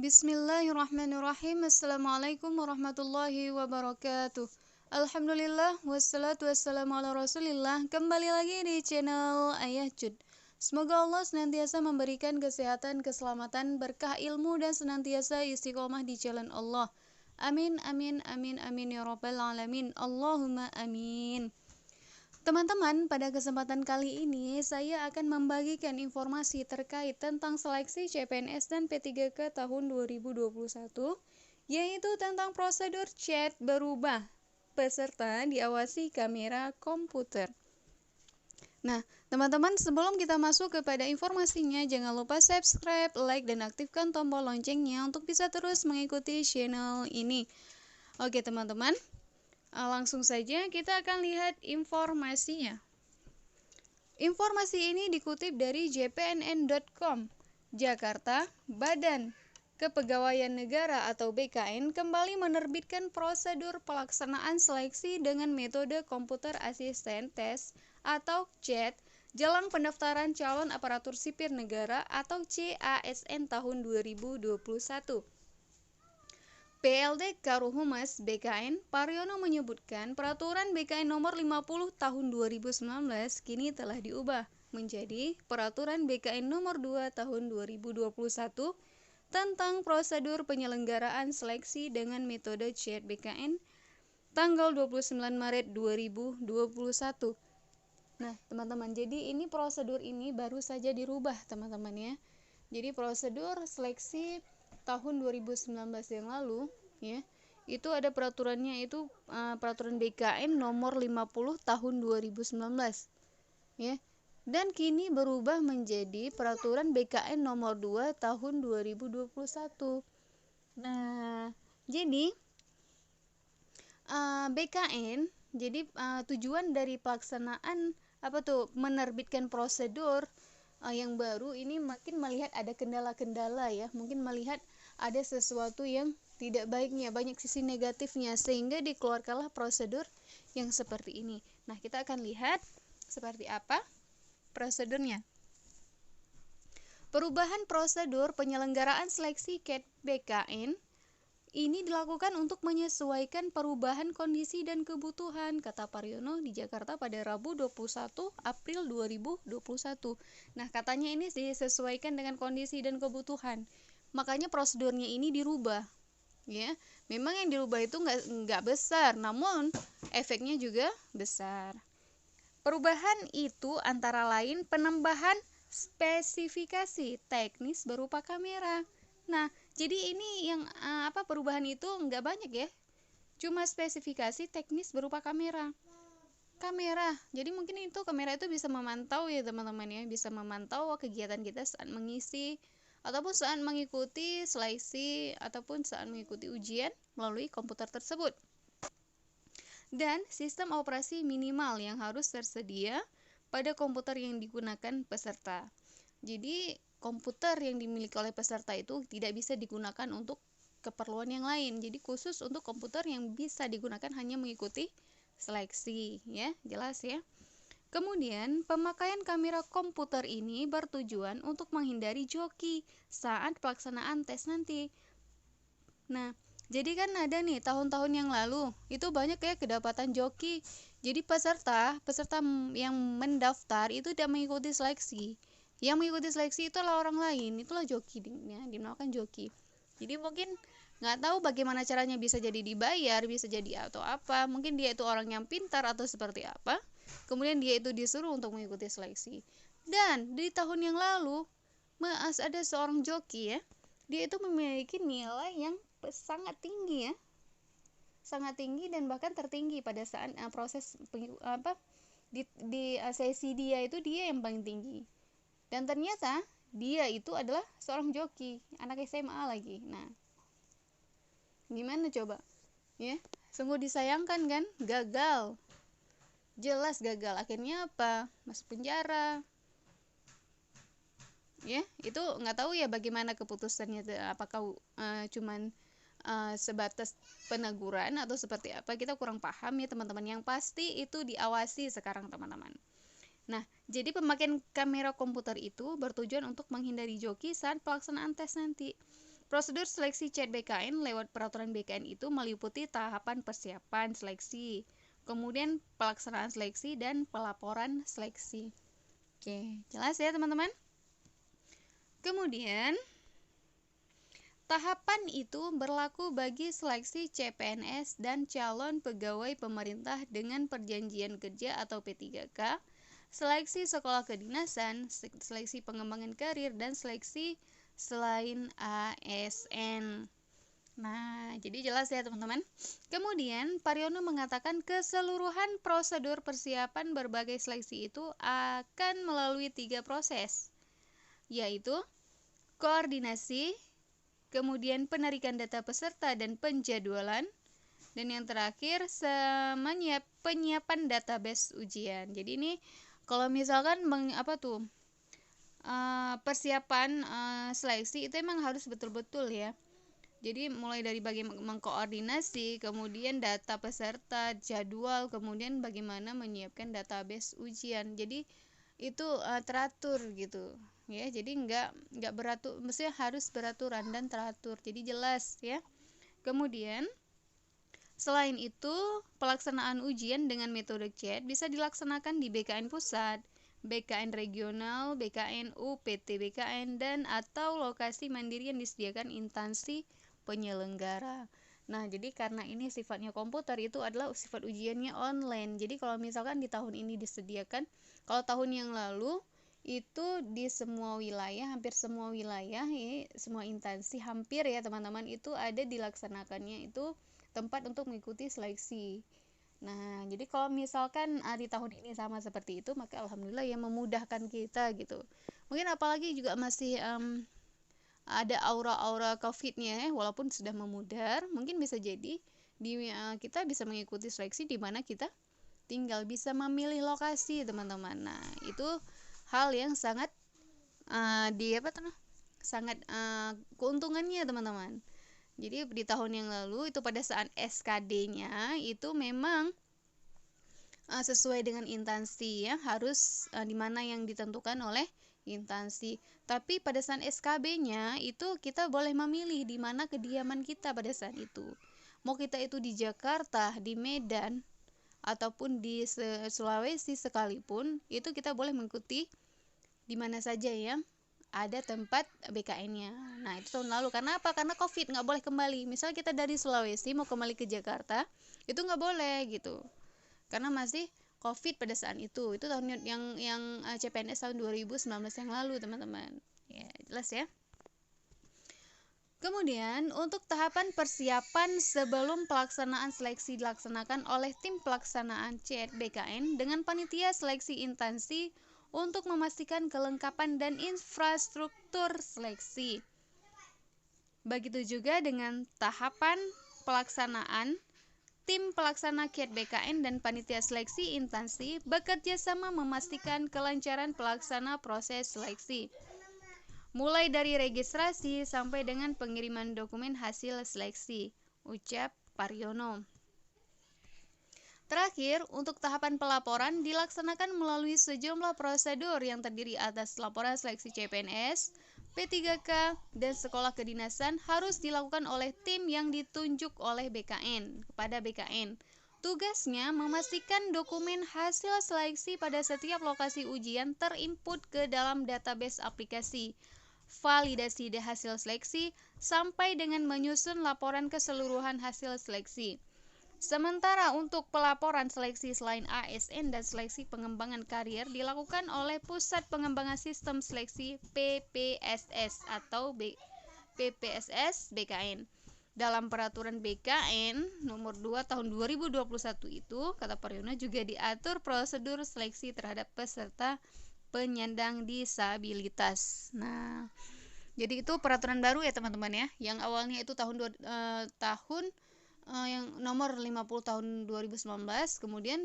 Bismillahirrahmanirrahim. Assalamualaikum warahmatullahi wabarakatuh. Alhamdulillah, wassalatu wassalamu ala rasulillah. Kembali lagi di channel Ayah Cud. Semoga Allah senantiasa memberikan kesehatan, keselamatan, berkah ilmu, dan senantiasa istiqomah di jalan Allah. Amin, amin, amin, amin ya rabbal alamin. Allahumma amin. Teman-teman, pada kesempatan kali ini saya akan membagikan informasi terkait tentang seleksi CPNS dan P3K tahun 2021, yaitu tentang prosedur chat berubah peserta diawasi kamera komputer. Nah, teman-teman, sebelum kita masuk kepada informasinya, jangan lupa subscribe, like, dan aktifkan tombol loncengnya untuk bisa terus mengikuti channel ini. Oke, teman-teman. Langsung saja kita akan lihat informasinya. Informasi ini dikutip dari jpnn.com. Jakarta, Badan Kepegawaian Negara atau BKN kembali menerbitkan prosedur pelaksanaan seleksi dengan metode komputer asisten tes atau CAT jelang pendaftaran calon aparatur sipil negara atau CASN tahun 2021. PLT Karohumas BKN Paryono menyebutkan peraturan BKN nomor 50 tahun 2019 kini telah diubah menjadi peraturan BKN nomor 2 tahun 2021 tentang prosedur penyelenggaraan seleksi dengan metode CAT BKN tanggal 29 Maret 2021. Nah, teman-teman, jadi ini prosedur ini baru saja dirubah, teman-teman ya. Jadi prosedur seleksi tahun 2019 yang lalu ya, itu ada peraturannya, itu peraturan BKN nomor 50 tahun 2019 ya, dan kini berubah menjadi peraturan BKN nomor 2 tahun 2021. Nah, jadi BKN, jadi tujuan dari pelaksanaan menerbitkan prosedur yang baru ini makin melihat ada kendala-kendala ya, mungkin melihat ada sesuatu yang tidak baiknya, banyak sisi negatifnya, sehingga dikeluarkanlah prosedur yang seperti ini. Nah, kita akan lihat seperti apa prosedurnya. Perubahan prosedur penyelenggaraan seleksi CAT BKN ini dilakukan untuk menyesuaikan perubahan kondisi dan kebutuhan, kata Paryono di Jakarta pada Rabu 21 April 2021. Nah, katanya ini disesuaikan dengan kondisi dan kebutuhan. Makanya prosedurnya ini dirubah. Ya, memang yang dirubah itu nggak besar, namun efeknya juga besar. Perubahan itu antara lain penambahan spesifikasi teknis berupa kamera. Nah, jadi ini yang perubahan itu nggak banyak ya, cuma spesifikasi teknis berupa kamera. Jadi mungkin itu kamera itu bisa memantau ya teman-teman ya, bisa memantau kegiatan kita saat mengisi ataupun saat mengikuti seleksi ataupun saat mengikuti ujian melalui komputer tersebut. Dan sistem operasi minimal yang harus tersedia pada komputer yang digunakan peserta. Jadi komputer yang dimiliki oleh peserta itu tidak bisa digunakan untuk keperluan yang lain. Jadi khusus untuk komputer yang bisa digunakan hanya mengikuti seleksi ya, jelas ya. Kemudian, pemakaian kamera komputer ini bertujuan untuk menghindari joki saat pelaksanaan tes nanti. Nah, jadi kan ada nih tahun-tahun yang lalu itu banyak ya kedapatan joki. Jadi peserta yang mendaftar itu tidak mengikuti seleksi. Yang mengikuti seleksi itulah orang lain, itulah joki ya, dinamakan joki. Jadi mungkin nggak tahu bagaimana caranya bisa jadi dibayar, bisa jadi atau apa. Mungkin dia itu orang yang pintar atau seperti apa. Kemudian dia itu disuruh untuk mengikuti seleksi. Dan di tahun yang lalu ada seorang joki ya, dia itu memiliki nilai yang sangat tinggi ya, sangat tinggi dan bahkan tertinggi pada saat proses di sesi dia itu dia yang paling tinggi. Dan ternyata dia itu adalah seorang joki, anak SMA lagi. Nah, gimana coba? Ya, sungguh disayangkan kan? Gagal. Jelas gagal. Akhirnya apa? Masuk penjara. Ya, itu nggak tahu ya bagaimana keputusannya. Apakah cuman sebatas peneguran atau seperti apa, kita kurang paham ya teman-teman. Yang pasti itu diawasi sekarang teman-teman. Nah, jadi pemakaian kamera komputer itu bertujuan untuk menghindari joki saat pelaksanaan tes nanti. Prosedur seleksi CET BKN lewat peraturan BKN itu meliputi tahapan persiapan seleksi, kemudian pelaksanaan seleksi dan pelaporan seleksi. Oke, jelas ya teman-teman? Kemudian tahapan itu berlaku bagi seleksi CPNS dan calon pegawai pemerintah dengan perjanjian kerja atau P3K, seleksi sekolah kedinasan, seleksi pengembangan karir, dan seleksi selain ASN. Nah, jadi jelas ya teman-teman. Kemudian Paryono mengatakan keseluruhan prosedur persiapan berbagai seleksi itu akan melalui 3 proses, yaitu koordinasi, kemudian penarikan data peserta dan penjadwalan, dan yang terakhir penyiapan database ujian. Jadi ini kalau misalkan persiapan seleksi itu emang harus betul-betul ya. Jadi mulai dari bagaimana mengkoordinasi, kemudian data peserta, jadwal, kemudian bagaimana menyiapkan database ujian. Jadi itu teratur gitu ya. Jadi nggak beratur, mestinya harus beraturan dan teratur. Jadi jelas ya. Kemudian selain itu, pelaksanaan ujian dengan metode CET bisa dilaksanakan di BKN pusat, BKN regional, BKN UPT BKN, dan atau lokasi mandiri yang disediakan instansi penyelenggara. Nah, jadi karena ini sifatnya komputer, itu adalah sifat ujiannya online. Jadi kalau misalkan di tahun ini disediakan, kalau tahun yang lalu itu di semua wilayah, hampir semua wilayah, semua instansi hampir ya teman-teman, itu ada dilaksanakannya itu tempat untuk mengikuti seleksi. Nah, jadi kalau misalkan di tahun ini sama seperti itu, maka alhamdulillah ya memudahkan kita gitu. Mungkin apalagi juga masih ada aura-aura COVID-nya ya, walaupun sudah memudar, mungkin bisa jadi kita bisa mengikuti seleksi di mana kita tinggal, bisa memilih lokasi teman-teman. Nah, itu hal yang sangat sangat keuntungannya teman-teman. Jadi di tahun yang lalu itu pada saat SKD-nya itu memang sesuai dengan instansi ya, harus di mana yang ditentukan oleh instansi. Tapi pada saat SKB-nya itu kita boleh memilih di mana kediaman kita pada saat itu. Mau kita itu di Jakarta, di Medan, ataupun di Sulawesi sekalipun, itu kita boleh mengikuti di mana saja yang ada tempat BKN-nya. Nah, itu tahun lalu. Karena apa? Karena COVID, nggak boleh kembali. Misal kita dari Sulawesi mau kembali ke Jakarta, itu nggak boleh gitu. Karena masih COVID pada saat itu. Itu tahun yang CPNS tahun 2019 yang lalu, teman-teman. Ya, jelas ya. Kemudian, untuk tahapan persiapan sebelum pelaksanaan seleksi dilaksanakan oleh tim pelaksanaan CET BKN dengan panitia seleksi instansi untuk memastikan kelengkapan dan infrastruktur seleksi. Begitu juga dengan tahapan pelaksanaan, tim pelaksana CET BKN dan panitia seleksi instansi bekerja sama memastikan kelancaran pelaksana proses seleksi, mulai dari registrasi sampai dengan pengiriman dokumen hasil seleksi, ucap Paryono. Terakhir, untuk tahapan pelaporan dilaksanakan melalui sejumlah prosedur yang terdiri atas laporan seleksi CPNS, P3K, dan sekolah kedinasan harus dilakukan oleh tim yang ditunjuk oleh BKN kepada BKN. Tugasnya memastikan dokumen hasil seleksi pada setiap lokasi ujian terinput ke dalam database aplikasi, validasi hasil seleksi, sampai dengan menyusun laporan keseluruhan hasil seleksi. Sementara untuk pelaporan seleksi selain ASN dan seleksi pengembangan karier dilakukan oleh Pusat Pengembangan Sistem Seleksi PPSS atau PPSS BKN. Dalam peraturan BKN nomor 2 tahun 2021 itu, kata Paryono, juga diatur prosedur seleksi terhadap peserta penyandang disabilitas. Nah, jadi itu peraturan baru ya teman-teman ya, yang awalnya itu yang nomor 50 tahun 2019, kemudian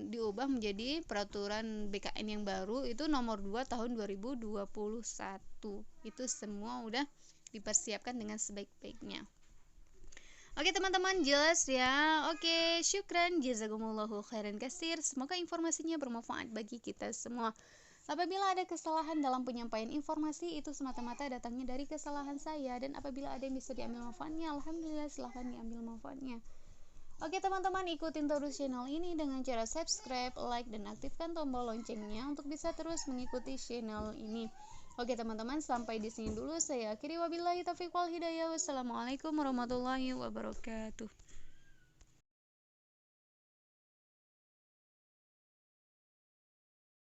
diubah menjadi peraturan BKN yang baru itu nomor 2 tahun 2021. Itu semua udah dipersiapkan dengan sebaik-baiknya. Oke teman-teman, jelas ya. Oke, syukran, jazakumullahu khairan katsir. Semoga informasinya bermanfaat bagi kita semua. Apabila ada kesalahan dalam penyampaian informasi, itu semata-mata datangnya dari kesalahan saya, dan apabila ada yang bisa diambil manfaatnya, alhamdulillah, silahkan diambil manfaatnya. Oke teman-teman, ikutin terus channel ini dengan cara subscribe, like, dan aktifkan tombol loncengnya untuk bisa terus mengikuti channel ini. Oke teman-teman, sampai di sini dulu saya akhiri, wabillahi taufiq wal hidayah. Wassalamualaikum warahmatullahi wabarakatuh.